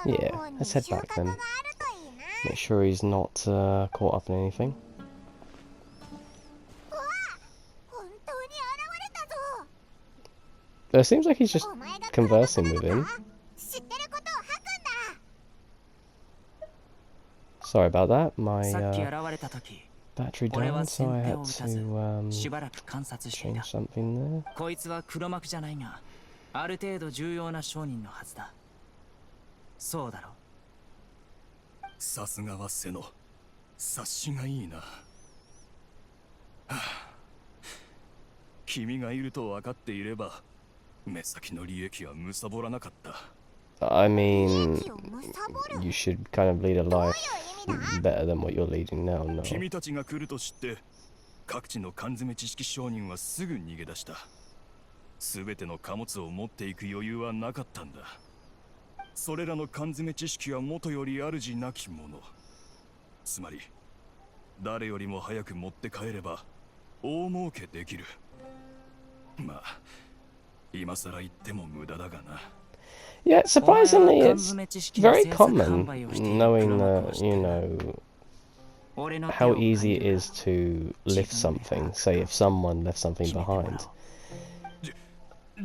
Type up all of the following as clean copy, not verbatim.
Yeah, let's head back then. Make sure he's not caught up in anything. It seems like he's just conversing with him. Sorry about that, my battery died, so I had to change something there. こいつは黒幕じゃないが、ある程度重要な商人のはずだ。そうだろ。さすがは瀬野、察しがいいな。はあ、君がいると分かっていれば、目先の利益は貪らなかった。I mean, you should kind of lead a life better than what you're leading now, no? 君たちが来ると知って、各地の缶詰知識商人はすぐ逃げ出した。すべての貨物を持っていく余裕はなかったんだ。それらの缶詰知識は元より主なきもの。つまり、誰よりも早く持って帰れば大儲けできる。まあ、今更言っても無駄だがな。Yeah, surprisingly, it's very common knowing that, you know, how easy it is to lift something, say if someone left something behind. I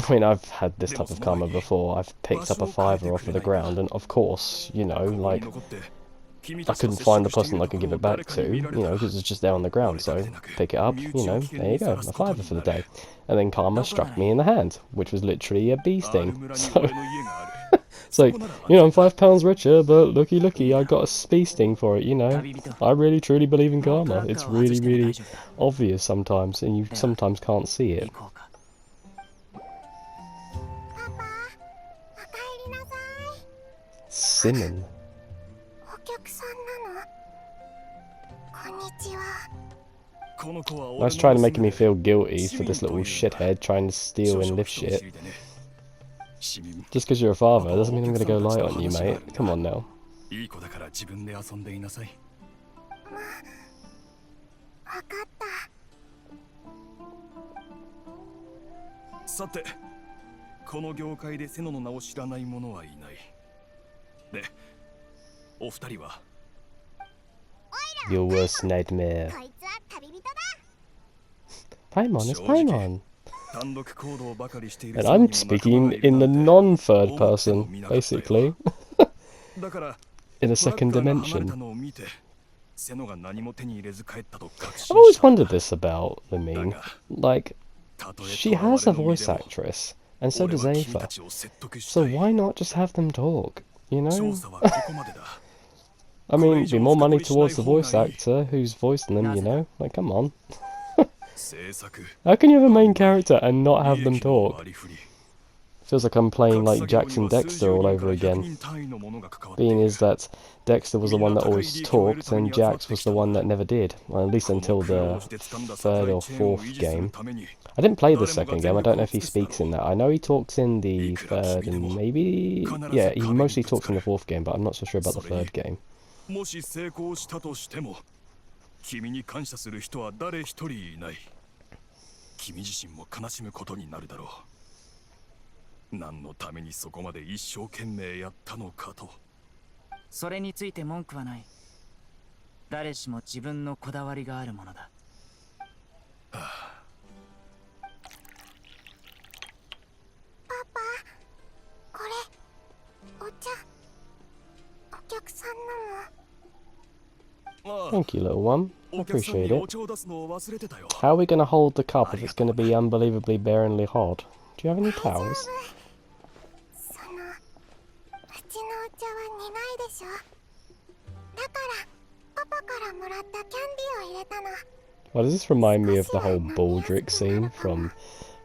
mean, I've had this type of karma before. I've picked up a fiver off of the ground, and of course, you know, like, I couldn't find the person I could give it back to, you know, because it's just there on the ground, so pick it up, you know, there you go, a fiver for the day. And then karma struck me in the hand, which was literally a bee sting. So, it's like, you know, I'm £5 richer, but looky, I got a bee sting for it, you know. I really truly believe in karma. It's really, really obvious sometimes, and you sometimes can't see it. Simon. That's trying to make me feel guilty for this little shithead trying to steal and lift shit. Just because you're a father doesn't mean I'm gonna go light on you, mate. Come on now. さて、この業界で瀬野の名を知らない者はいない。で、お二人は Your worst nightmare. Paimon is Paimon. And I'm speaking in the non-third person, basically. In a second dimension. I've always wondered this about the meme. Like, she has a voice actress, and so does Ava. So why not just have them talk, you know? I mean, it'd be more money towards the voice actor who's voicing them, you know? Like, come on. How can you have a main character and not have them talk? Feels like I'm playing like Jackson Dexter all over again. Being is that Dexter was the one that always talked and Jax was the one that never did. Well, at least until the third or fourth game. I didn't play the second game, I don't know if he speaks in that. I know he talks in the third and maybe... Yeah, he mostly talks in the fourth game, but I'm not so sure about the third game. もし成功したとしても、君に感謝する人は誰一人いない。君自身も悲しむことになるだろう。何のためにそこまで一生懸命やったのかと。それについて文句はない。誰しも自分のこだわりがあるものだ。パパ、これお茶。 Thank you, little one. I appreciate it. How are we going to hold the cup if it's going to be unbelievably barrenly hot? Do you have any towels? Why does this remind me of the whole Baldric scene from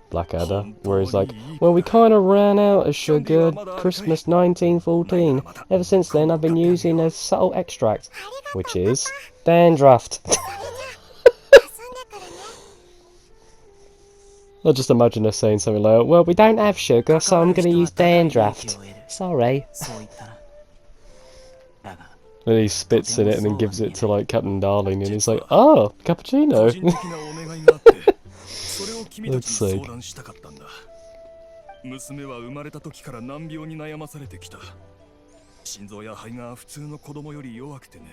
Blackadder, where he's like, well, we kind of ran out of sugar Christmas 1914. Ever since then, I've been using a subtle extract, which is dandruff. I just imagine us saying something like, well, we don't have sugar, so I'm going to use dandruff. Sorry. And he spits in it and then gives it to, like, Captain Darling, and he's like, oh, cappuccino. That's sick. 娘は生まれた時から難病に悩まされてきた。心臓や肺が普通の子供より弱くてね。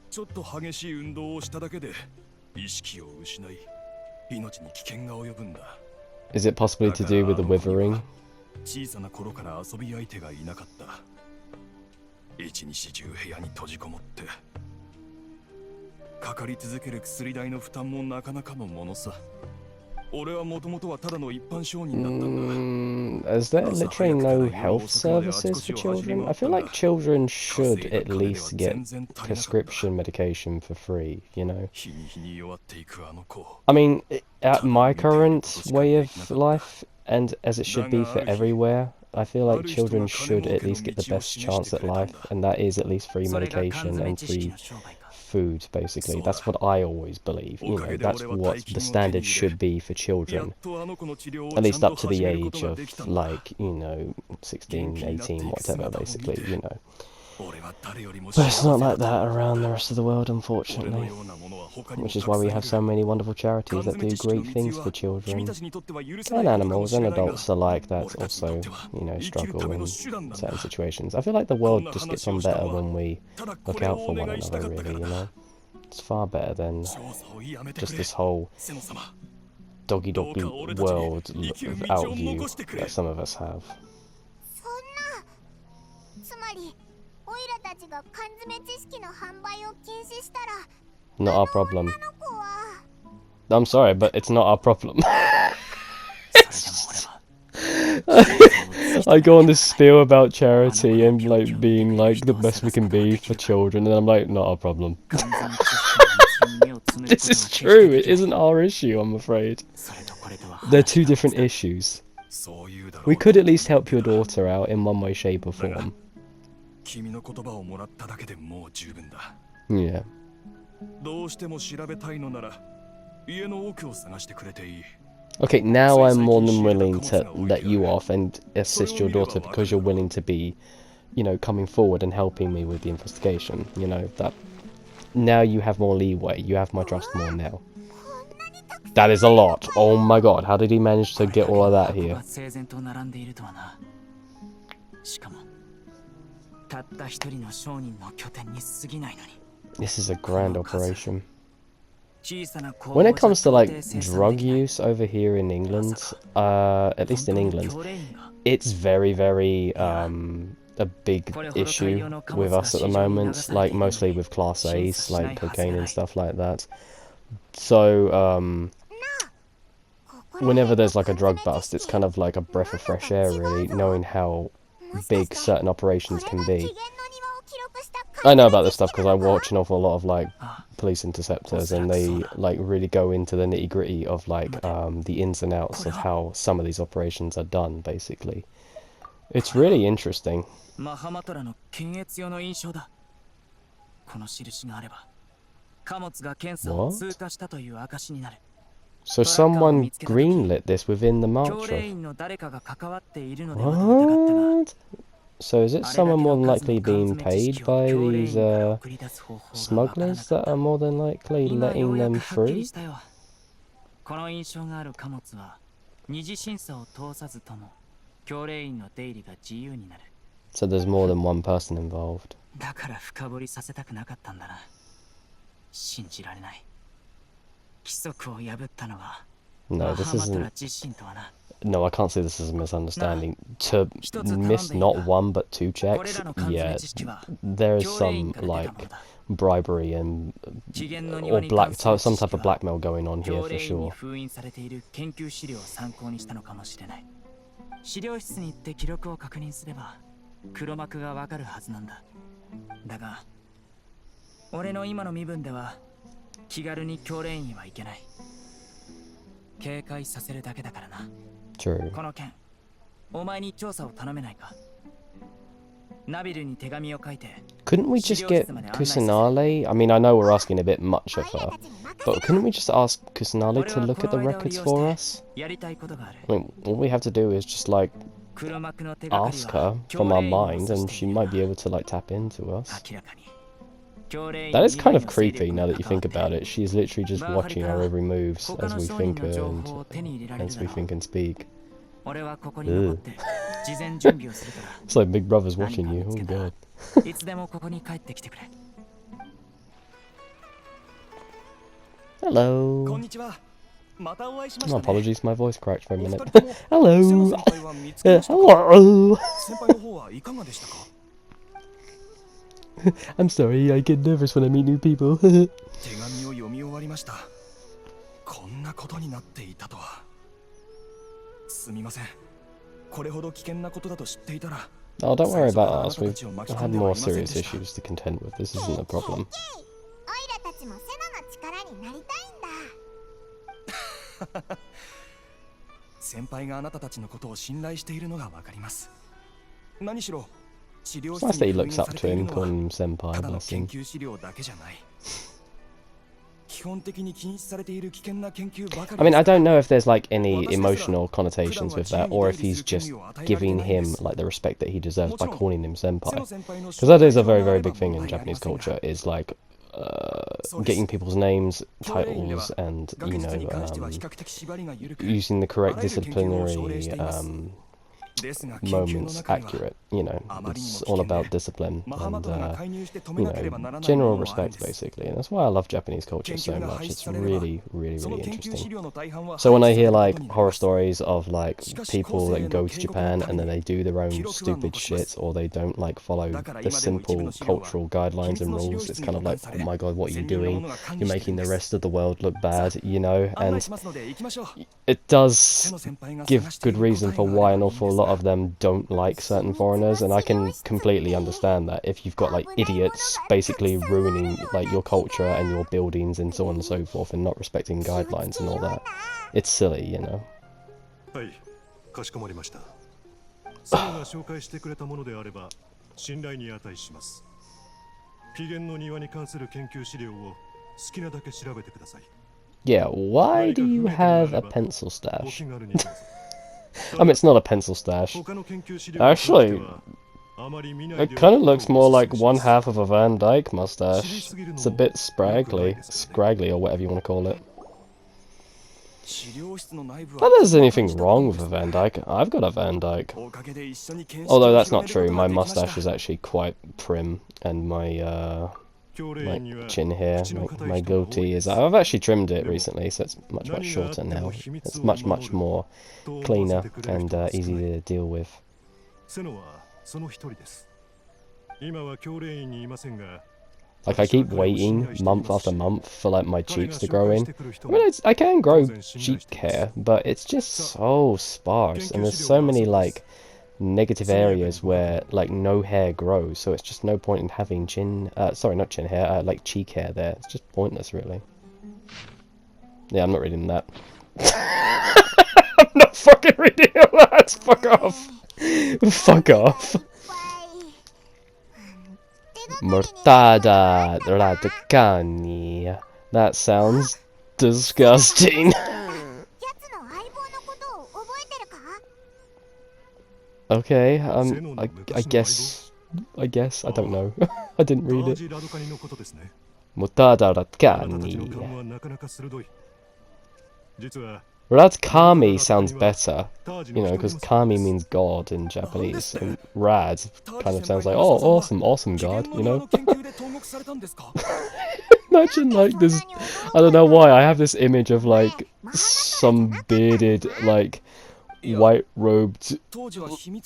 ちょっと激しい運動をしただけで意識を失い、命に危険が及ぶんだ。Is it possibly to do with the withering? 小さな頃から遊び相手がいなかった。一日中部屋に閉じこもってかかり続ける薬代の負担もなかなかのものさ。俺はもともとはただの一般商人だったんだ。Is there literally no health services for children? I feel like children should at least get prescription medication for free, you know? I mean, at my current way of life, and as it should be for everywhere, I feel like children should at least get the best chance at life, and that is at least free medication and free food, basically. That's what I always believe, you know, that's what the standard should be for children. At least up to the age of, like, you know, 16, 18, whatever, basically, you know. But it's not like that around the rest of the world, unfortunately. Which is why we have so many wonderful charities that do great things for children. And animals and adults alike that also, you know, struggle in certain situations. I feel like the world just gets on better when we look out for one another, really, you know? It's far better than just this whole doggy-doggy world outview that some of us have. Not our problem. I'm sorry, but it's not our problem. I go on this spiel about charity and like being like the best we can be for children, and I'm like, not our problem. This is true, it isn't our issue, I'm afraid. They're two different issues. We could at least help your daughter out in one way, shape or form. Yeah. Okay, now I'm more than willing to let you off and assist your daughter because you're willing to be, you know, coming forward and helping me with the investigation. You know, that now you have more leeway, you have my trust more now. That is a lot. Oh my god, how did he manage to get all of that here? This is a grand operation. When it comes to like drug use over here in England, at least in England, it's very, very a big issue with us at the moment, like mostly with Class A's, like cocaine and stuff like that. So, whenever there's like a drug bust, it's kind of like a breath of fresh air, really, knowing how big certain operations can be. I know about this stuff because I watch an awful lot of like police interceptors, and they like really go into the nitty gritty of like the ins and outs of how some of these operations are done, basically. It's really interesting. What? So someone greenlit this within the mortuary? What? So is it someone more than likely being paid by these smugglers that are more than likely letting them through? So there's more than one person involved. No, this isn't... No, I can't say this is a misunderstanding. To miss not one but two checks, yeah, there's some, like, bribery and... or some type of blackmail going on here for sure. True. Couldn't we just get Kusanale? I mean, I know we're asking a bit much of her, but couldn't we just ask Kusanale to look at the records for us? I mean, all we have to do is just, like, ask her from our mind, and she might be able to, like, tap into us. That is kind of creepy now that you think about it. She's literally just watching our every moves as we think and speak. 俺はここに残って事前準備をするから。 It's like Big Brother's watching you. Oh god. いつでもここに帰ってきてくれ。 Hello. こんにちは。またお会いしまし My たね。 apologies, my voice cracked for a お二 minute. 人とも Hello. 瀬野先輩は見つけましたか？ Hello. 先輩の方はいかがでしたか？ I'm sorry, I get nervous when I meet new people. 手紙を読み終わりました。こんなことになっていたとは。すみません。これほど危険なことだと知っていたら。 Oh, don't worry about us. We've had more serious issues to contend with. This isn't a problem. オイラたちもセナの力になりたいんだ。先輩があなたたちのことを信頼しているのがわかります。何しろ治療 It's 室 nice that he に封 looks 印さ up れ to ている him, の calling は him senpai, ただの bless 研 him. 究資料だけじゃない。基本的に禁止されている危険な研究ばかり I mean, です。 I don't know if there's like any emotional connotations with that, or if he's just giving him like the respect that he deserves by calling him senpai. Because that is a very, very big thing in Japanese culture, is like getting people's names, titles, and, you know, using the correct disciplinary moments accurate. You know, it's all about discipline and, you know, general respect, basically. And that's why I love Japanese culture so much. It's really, really, really interesting. So when I hear like horror stories of like people that go to Japan and then they do their own stupid shit, or they don't like follow the simple cultural guidelines and rules, it's kind of like, oh my god, what are you doing? You're making the rest of the world look bad, you know? And it does give good reason for why an awful lot of them don't like certain foreigners, and I can completely understand that. If you've got like idiots basically ruining like your culture and your buildings and so on and so forth, and not respecting guidelines and all that, it's silly, you know. はい、かしこまりました。セノが紹介してくれたものであれば信頼に値します。起源の庭に関する研究資料を好きなだけ調べてください。Yeah, why do you have a pencil stash? I mean, it's not a pencil stash. Actually, it kind of looks more like one half of a Van Dyke mustache. It's a bit scraggly, or whatever you want to call it. Not that there's anything wrong with a Van Dyke. I've got a Van Dyke. Although that's not true. My mustache is actually quite prim, and my chin hair, my goatee is... I've actually trimmed it recently, so it's much, much shorter now. It's much, much more cleaner and easy to deal with. Like, I keep waiting month after month for like my cheeks to grow in. I mean, I can grow cheek hair, but it's just so sparse, and there's so many like negative areas where like no hair grows, so it's just no point in having sorry, not chin hair, like cheek hair there. It's just pointless, really. Yeah, I'm not reading that. I'm not fucking reading that. Fuck off. Fuck off. Mortada radicani. That sounds disgusting. Okay, I guess, I don't know. I didn't read it. Mortada radicani. Radkami sounds better, you know, because Kami means God in Japanese, and Rad kind of sounds like, oh, awesome God, you know? Imagine, like, this, I don't know why, I have this image of, like, some bearded, like, white-robed,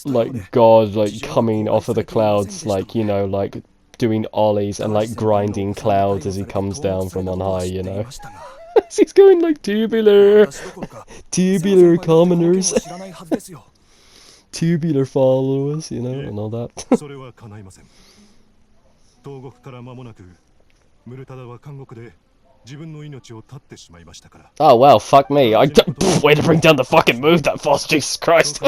like, God, like, coming off of the clouds, like, you know, like, doing ollies and, like, grinding clouds as he comes down from on high, you know? He's going like tubular commoners, tubular followers, you know, and all that. Oh well, fuck me. Way to bring down the fucking mood that fast, Jesus Christ.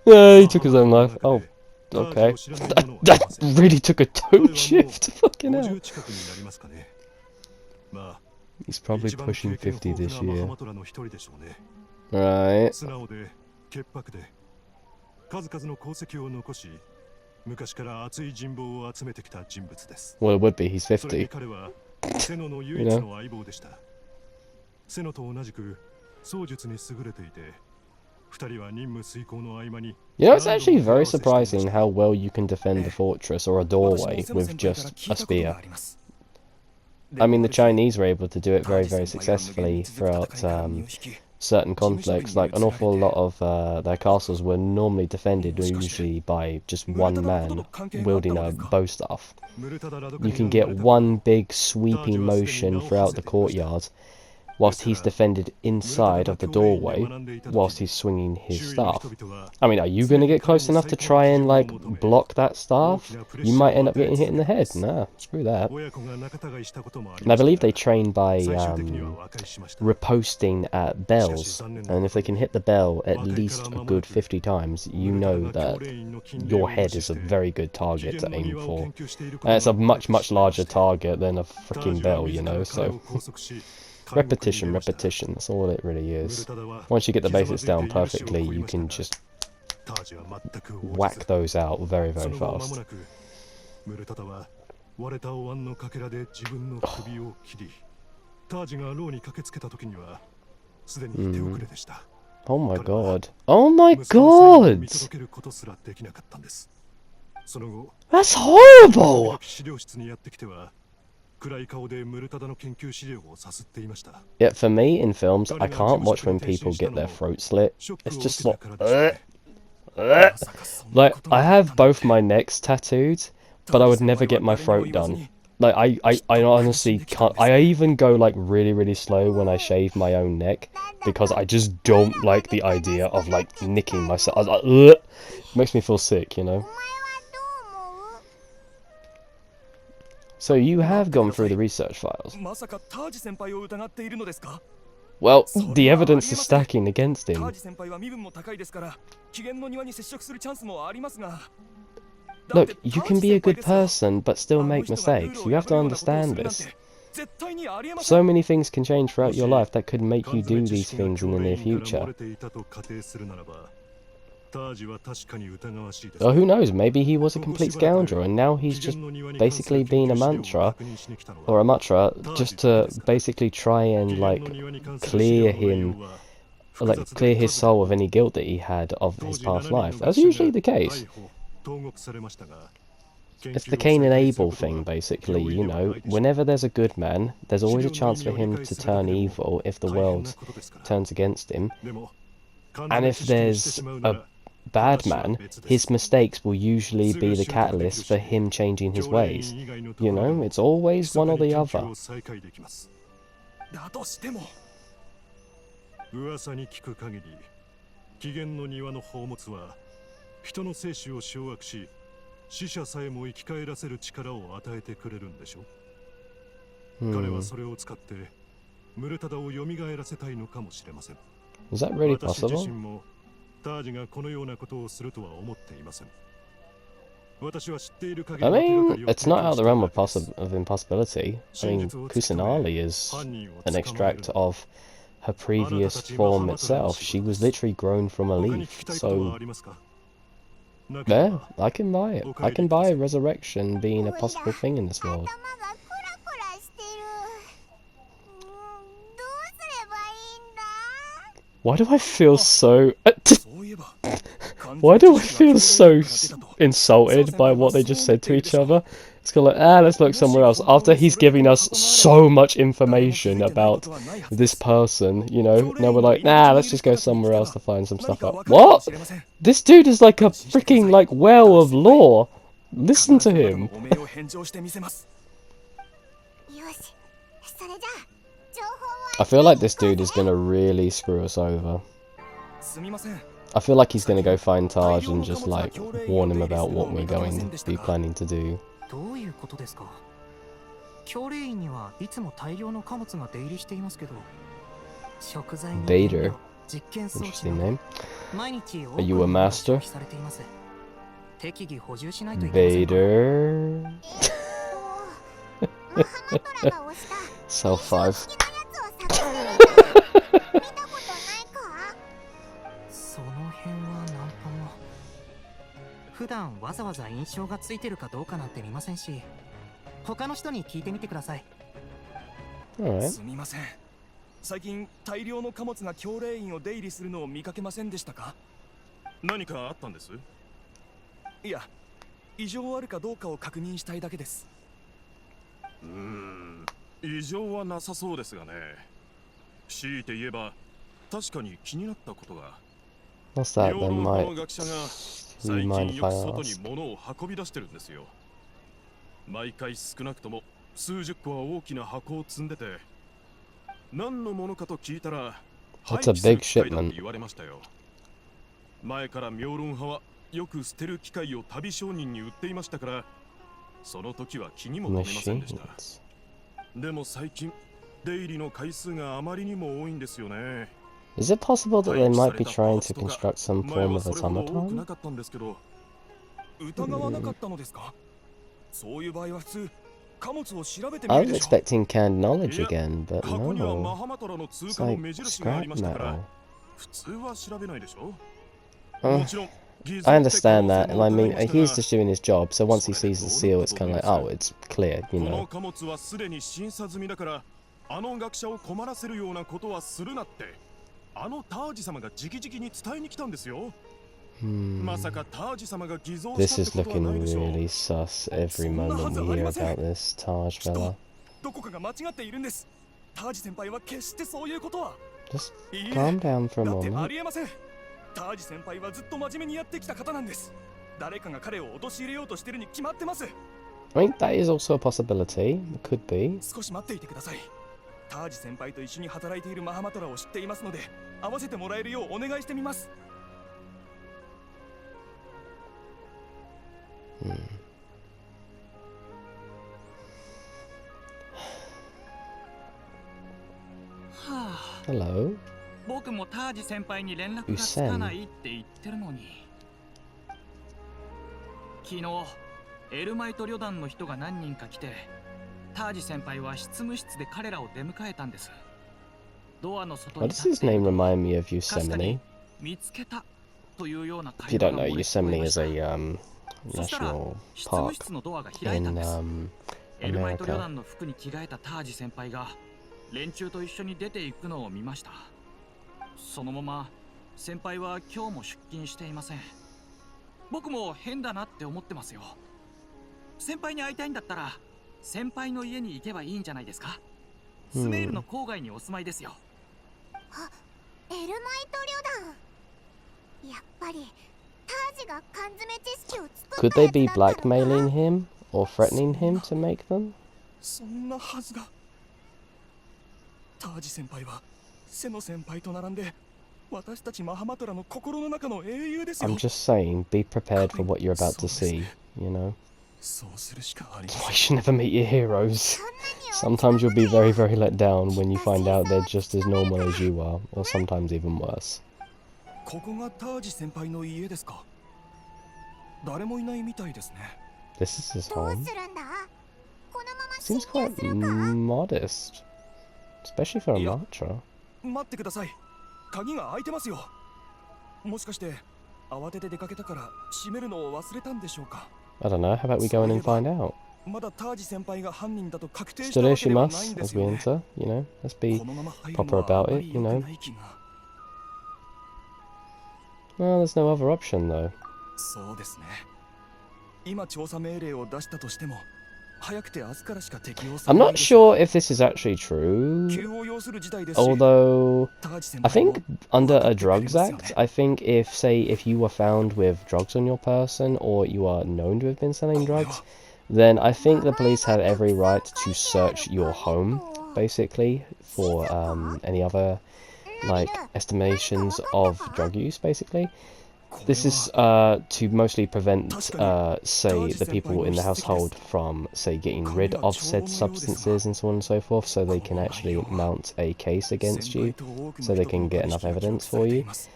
Yeah, he took his own life. Oh. Okay. That really took a tone shift. Fucking hell. He's probably pushing 50 this year. Right. Well, it would be. He's 50. You know? 槍術に優れていて、二人は任務遂行の合間に。You know, it's actually very surprising how well you can defend a fortress or a doorway with just a spear. I mean, the Chinese were able to do it very, very successfully throughout certain conflicts. Like, an awful lot of their castles were normally defended usually by just one man wielding a bow staff. You can get one big sweeping motion throughout the courtyard whilst he's defended inside of the doorway whilst he's swinging his staff. I mean, are you going to get close enough to try and, like, block that staff? You might end up getting hit in the head. Nah, screw that. And I believe they train by riposting at bells, and if they can hit the bell at least a good 50 times, you know that your head is a very good target to aim for. And it's a much, much larger target than a freaking bell, you know, so... Repetition, that's all it really is. Once you get the basics down perfectly, you can just whack those out very, very fast. Oh my god. Oh my god! That's horrible! Yet for me, in films, I can't watch when people get their throat slit. It's just like... Like, I have both my necks tattooed, but I would never get my throat done. Like, I honestly can't... I even go, like, really, really slow when I shave my own neck, because I just don't like the idea of, like, nicking myself. I was like, ugh! It makes me feel sick, you know? So you have gone through the research files. Well, the evidence is stacking against him. Look, you can be a good person, but still make mistakes. You have to understand this. So many things can change throughout your life that could make you do these things in the near future. Oh, who knows, maybe he was a complete scoundrel and now he's just basically being a mantra, or a matra, just to basically try and, like, clear his soul of any guilt that he had of his past life. That's usually the case. It's the Kane and Abel thing, basically, you know. Whenever there's a good man, there's always a chance for him to turn evil if the world turns against him. And if there's a bad man, his mistakes will usually be the catalyst for him changing his ways. You know, it's always one or the other. Is that really possible? I mean, it's not out of the realm of impossibility. I mean, Kusanali is an extract of her previous form itself. She was literally grown from a leaf, so... Yeah, I can buy it. I can buy resurrection being a possible thing in this world. Why do I feel so... Why do I feel so insulted by what they just said to each other? It's kind of like, let's look somewhere else. After he's giving us so much information about this person, you know, now we're like, let's just go somewhere else to find some stuff out. What? This dude is like a freaking, like, well of lore. Listen to him. I feel like this dude is gonna really screw us over. I feel like he's gonna go find Taj and just, like, warn him about what we're going to be planning to do. Vader. Interesting name. Are you a master? Vader. Cell 5. Alright. 最近大量の貨物が教令員を出入りするのを見かけませんでしたか？何かあったんです？いや、異常あるかどうかを確認したいだけです。異常はなさそうですがね。強いて言えば確かに気になったことが。 What's that 妙 then, 論派の mate? 学者が You 最 mind 近 if よ I く外に ask? 物を運び出してるんですよ。毎回少なくとも数十個は大きな箱を積んでて、何のものかと聞いたら廃 That's a 棄する big 機械だって shipment. 言われましたよ。前から妙論派はよく捨てる機械を旅商人に売っていましたから、その時は気にも留めませんでした。 Machines. でも最近出入りの回数があまりにも多いんですよね。 Is it possible that they 廃棄 might さ be れたパ trying ー to ツとか construct some 前 form は of それほど多く automaton? なかったんですけど。疑わなかったのですか？そういう場合は普通貨物を調べてみ I る was でしょ。 expecting canned knowledge again, but 箱にはマ no. ハマトラの通 It's 貨の like 目印があり scrap ましたから、 metal. 普通は調べないでしょ。 Uh, もちろん I understand that, and I mean, 偽造って可能性も疑いました he's が、 just doing his job, so once he sees the seal, it's kind of like, oh, it's clear, こ you の know. 貨物はすでに審査済みだから、あの学者を困らせるようなことはするなって、あのタージ様が直々に伝えに来たんですよ。 まさかタージ様が偽造 This したっ is てことはない looking でしょう。 really sus every moment we hear about this Taj きっ fella. とどこかが間違っているんです。タージ先輩は決してそういうことは。 Just いいえ、 calm down for a だってあ moment. りえません。タージ先輩はずっと真面目にやってきた方なんです。誰かが彼を陥れようとしてるに決まってます。 I think that is also a possibility. It could be. 少し待っていてください。タージ先輩と一緒に働いているマハマトラを知っていますので、会わせてもらえるようお願いしてみます。 Hello. 僕もタージ先輩に連絡がつかないって言ってるのに。昨日エルマイト旅団の人が何人か来て、タージ先輩は執務室で彼らを出迎えたんです。ドアの外 Why に does 立っ his てい name ると、 remind me of かすかに Yosemite? 見つけたというような If 会 you 話 don't が know, 漏れ聞こえ Yosemite ま is した。 a そしたら national 執務 park 室のドアが開いたん in です。エルマイト旅 America. 団の服に着替えたタージ先輩が連中と一緒に出ていくのを見ました。そのまま先輩は今日も出勤していません。僕も変だなって思ってますよ。先輩に会いたいんだったら先輩の家に行けばいいんじゃないですか。スメールの郊外にお住まいですよ。あ、エルマイト旅団。やっぱりタージが缶詰知識を作 Could った they やつ be だったの blackmailing か。 him or threatening him to make them? そんなはずが。タージ先輩はセノ先輩と並んで私たちマハマトラの心の中の英雄ですよ。 I'm just saying, be prepared for what you're about to see, you know? そうするしかありま That's せ why ん。 you should never meet your heroes. そんなに Sometimes you'll be very, very let down when you find out they're just as normal as you are, or sometimes even worse. ここがタージ先輩の家ですか？誰もいないみたいですね。 This is his どう home. するんだ。このまま侵 Seems 入 quite するか。 modest. Especially for a Yeah. Matra. 待ってください。鍵が開いてますよ。もしかして慌てて出かけたから閉めるのを忘れたんでしょうか？ I don't know, how about we go in and find out? まだタージ先輩が犯人だと確定し Still たわ here け she ではないん must, で as す we よね。 enter, you know? Let's be このまま入る proper のはあ about ま it, り you 良 know? くない気が。 Well, there's no other option though. そうですね。今調査命令を出したとしても早くて明日からしか適用さ I'm れない not でしょう。 sure if this is actually true. 急を要する事態ですし、 Although タージ先 I 輩も think under 分か a ってくれます drugs よね。 act, I think if say if you were found with drugs on your person or you are known to have been selling これ drugs, は then I think the police have every right to search your home basically for any other like estimations of drug use basically. これ This は is to mostly prevent say the people in the household from say getting rid of said substances and so on and so forth, so they can actually mount a case against 先輩 you, と多くの so they 人と can の get 取 enough 引が記 evidence 録さ for れてい you. ます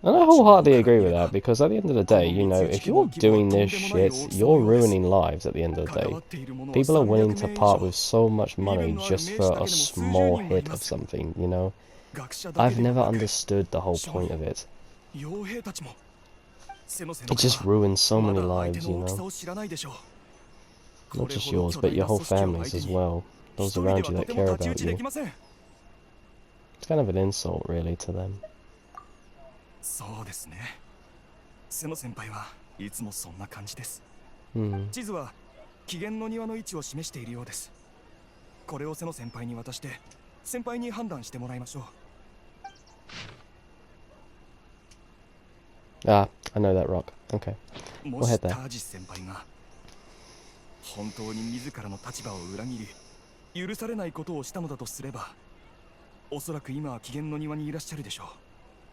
And I wholeheartedly agree with that, because at the end of the day, you know, if you're doing this shit, you're ruining lives at the end of the 関 day. わっているものは People are willing to 300 part 名以 with so much money just for a small hit of something, you know? 上学者だけ I've では never なく understood the whole point of it. 傭兵たちもセノ先 It 輩 just は ruins so ま many だ相 lives, 手 you の大きさ know? を知らないでしょう。 Not これ just ほど yours, 巨 but 大 your な whole 組織を families 相手 as に well. 一 Those 人で around は you と that ても care 太刀打 about ちで you. きません。kind of an insult, really, to them. そうですね。瀬野先輩はいつもそんな感じです。Hmm. 地図は起源の庭の位置を示しているようです。これを瀬野先輩に渡して先輩に判断してもらいましょう。 Ah, I know that rock. Okay. も We'll し head タ there. ージ先輩が本当に自らの立場を裏切り許されないことをしたのだとすれば、おそらく今は起源の庭にいらっしゃるでしょう。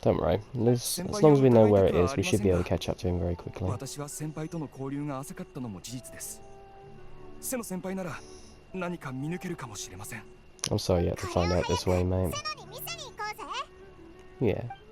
Don't worry. As long as we know where it is, we should be able to catch up to him very quickly. 私は先輩との交流が浅かったのも事実です。瀬野先輩なら何か見抜けるかもしれません。 I'm sorry you had to find out this way, mate. セノに見せに行こうぜ。 Yeah.